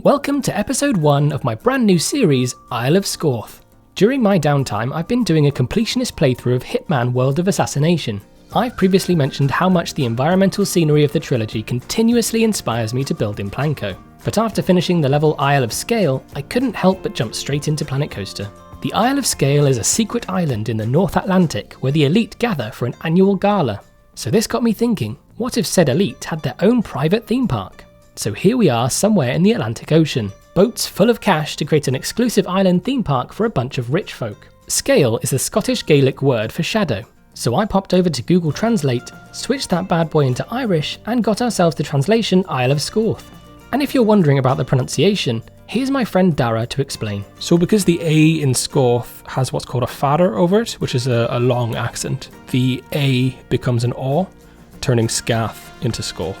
Welcome to episode 1 of my brand new series, Isle of Scáth. During my downtime, I've been doing a completionist playthrough of Hitman World of Assassination. I've previously mentioned how much the environmental scenery of the trilogy continuously inspires me to build in Planco. But after finishing the level Isle of Scale, I couldn't help but jump straight into Planet Coaster. The Isle of Scale is a secret island in the North Atlantic where the elite gather for an annual gala. So this got me thinking, what if said elite had their own private theme park? So here we are somewhere in the Atlantic Ocean, boats full of cash to create an exclusive island theme park for a bunch of rich folk. Scale is the Scottish Gaelic word for shadow. So I popped over to Google Translate, switched that bad boy into Irish, and got ourselves the translation Isle of Scáth. And if you're wondering about the pronunciation, here's my friend Dara to explain. So because the A in Scáth has what's called a fadder over it, which is a long accent, the A becomes an aw, turning Scáth into Scáth.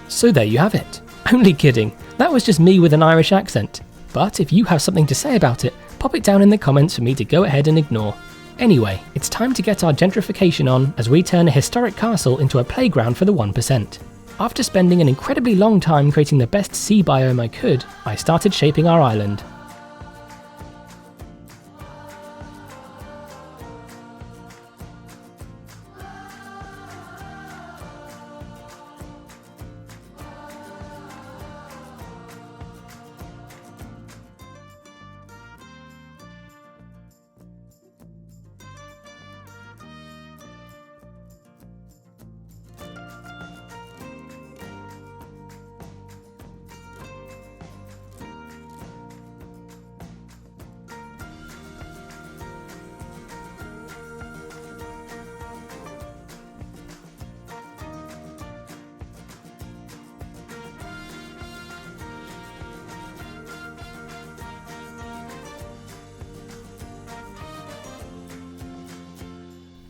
So there you have it. Only kidding, that was just me with an Irish accent. But if you have something to say about it, pop it down in the comments for me to go ahead and ignore. Anyway, it's time to get our gentrification on as we turn a historic castle into a playground for the 1%. After spending an incredibly long time creating the best sea biome I could, I started shaping our island.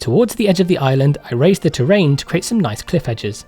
Towards the edge of the island, I raised the terrain to create some nice cliff edges.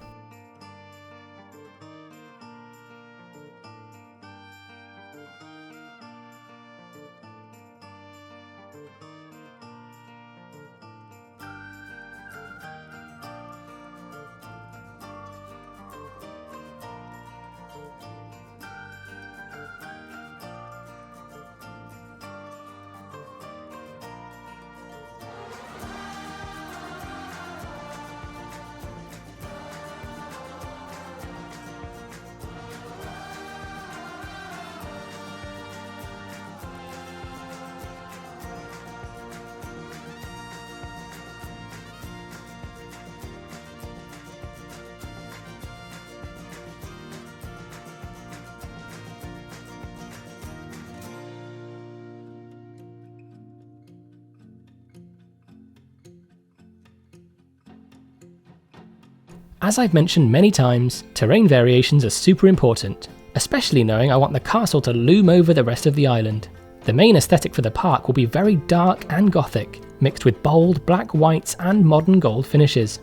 As I've mentioned many times, terrain variations are super important, especially knowing I want the castle to loom over the rest of the island. The main aesthetic for the park will be very dark and gothic, mixed with bold black, whites and modern gold finishes.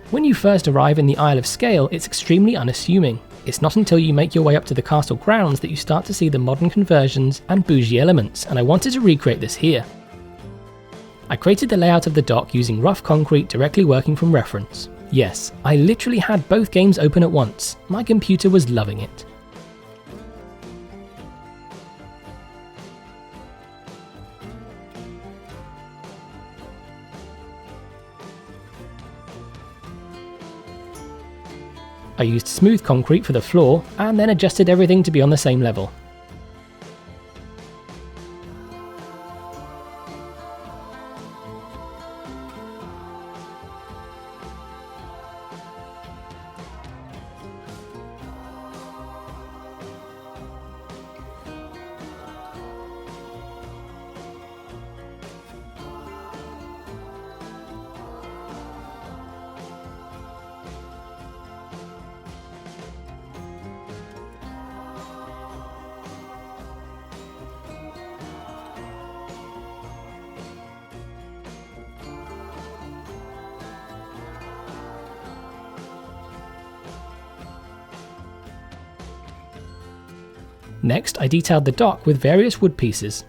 When you first arrive in the Isle of Scale, it's extremely unassuming. It's not until you make your way up to the castle grounds that you start to see the modern conversions and bougie elements, and I wanted to recreate this here. I created the layout of the dock using rough concrete directly working from reference. Yes, I literally had both games open at once. My computer was loving it. I used smooth concrete for the floor and then adjusted everything to be on the same level. Next, I detailed the dock with various wood pieces.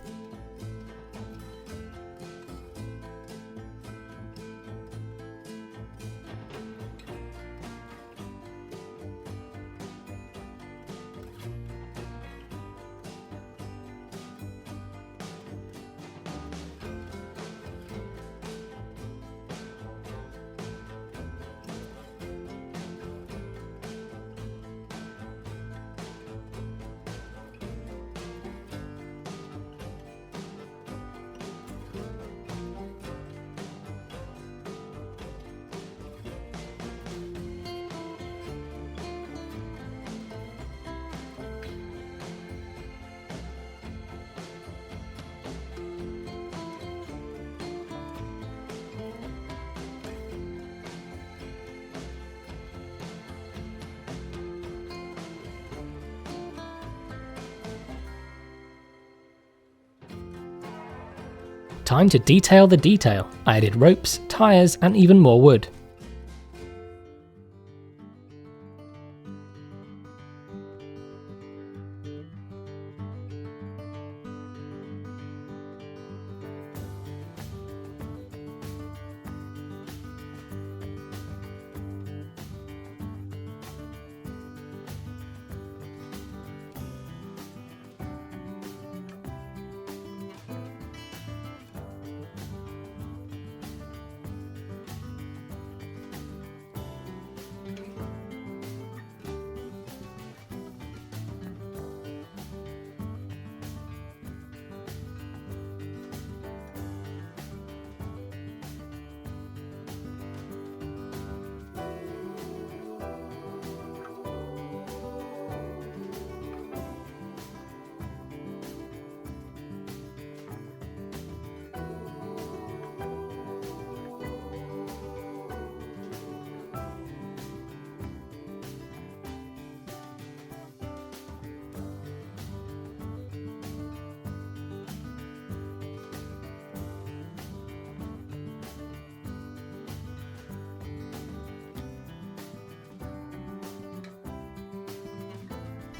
Time to detail the detail. I added ropes, tyres, and even more wood.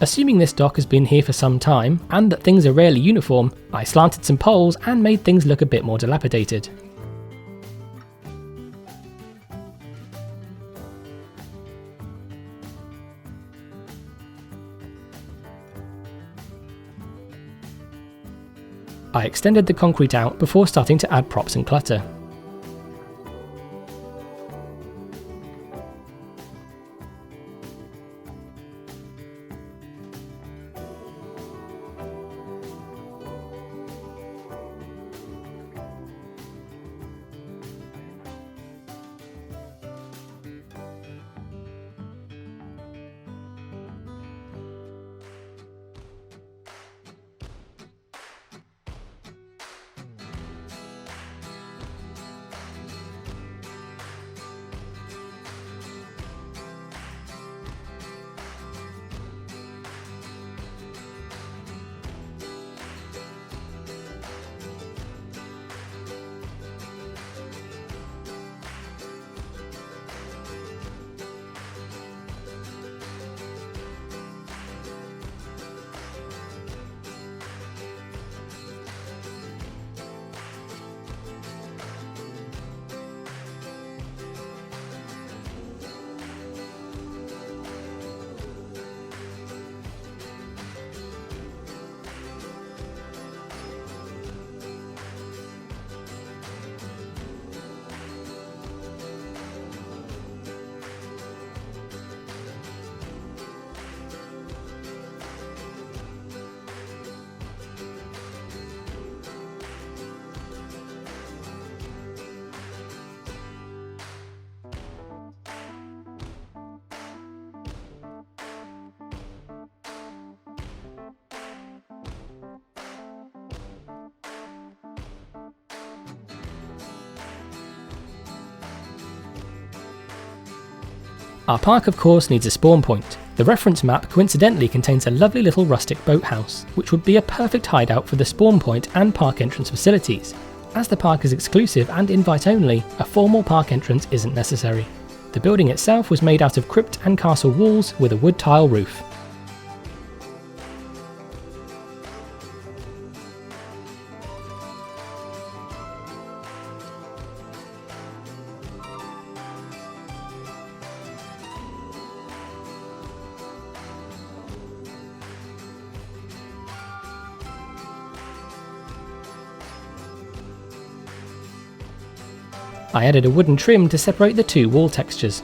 Assuming this dock has been here for some time, and that things are rarely uniform, I slanted some poles and made things look a bit more dilapidated. I extended the concrete out before starting to add props and clutter. Our park of course needs a spawn point. The reference map coincidentally contains a lovely little rustic boathouse, which would be a perfect hideout for the spawn point and park entrance facilities. As the park is exclusive and invite only, a formal park entrance isn't necessary. The building itself was made out of crypt and castle walls with a wood tile roof. I added a wooden trim to separate the two wall textures.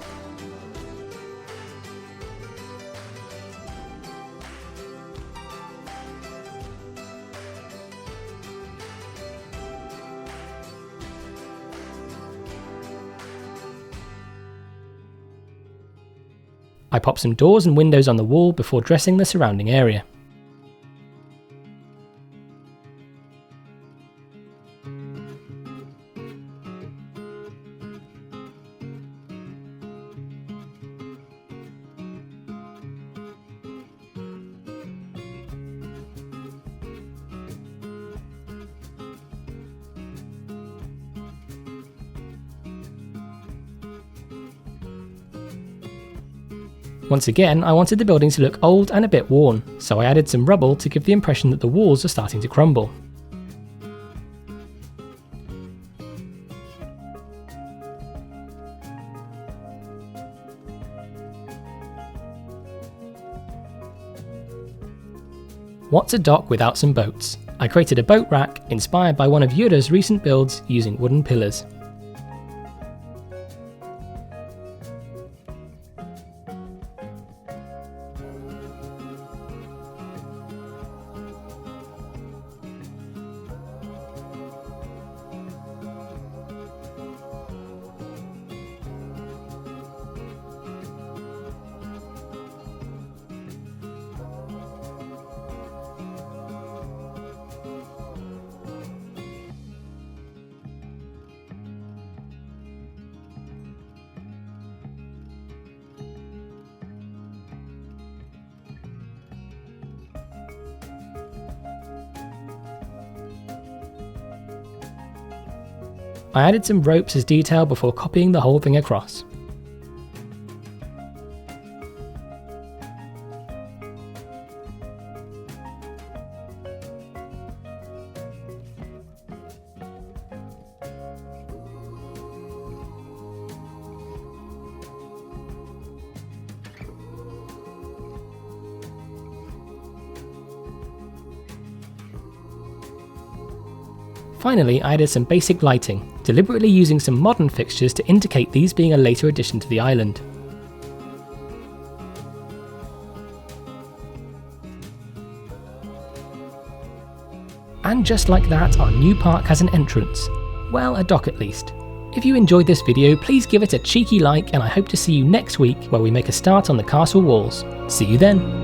I popped some doors and windows on the wall before dressing the surrounding area. Once again, I wanted the building to look old and a bit worn, so I added some rubble to give the impression that the walls are starting to crumble. What's a dock without some boats? I created a boat rack inspired by one of Yura's recent builds using wooden pillars. I added some ropes as detail before copying the whole thing across. Finally, I added some basic lighting, deliberately using some modern fixtures to indicate these being a later addition to the island. And just like that, our new park has an entrance. Well, a dock at least. If you enjoyed this video, please give it a cheeky like, and I hope to see you next week where we make a start on the castle walls. See you then!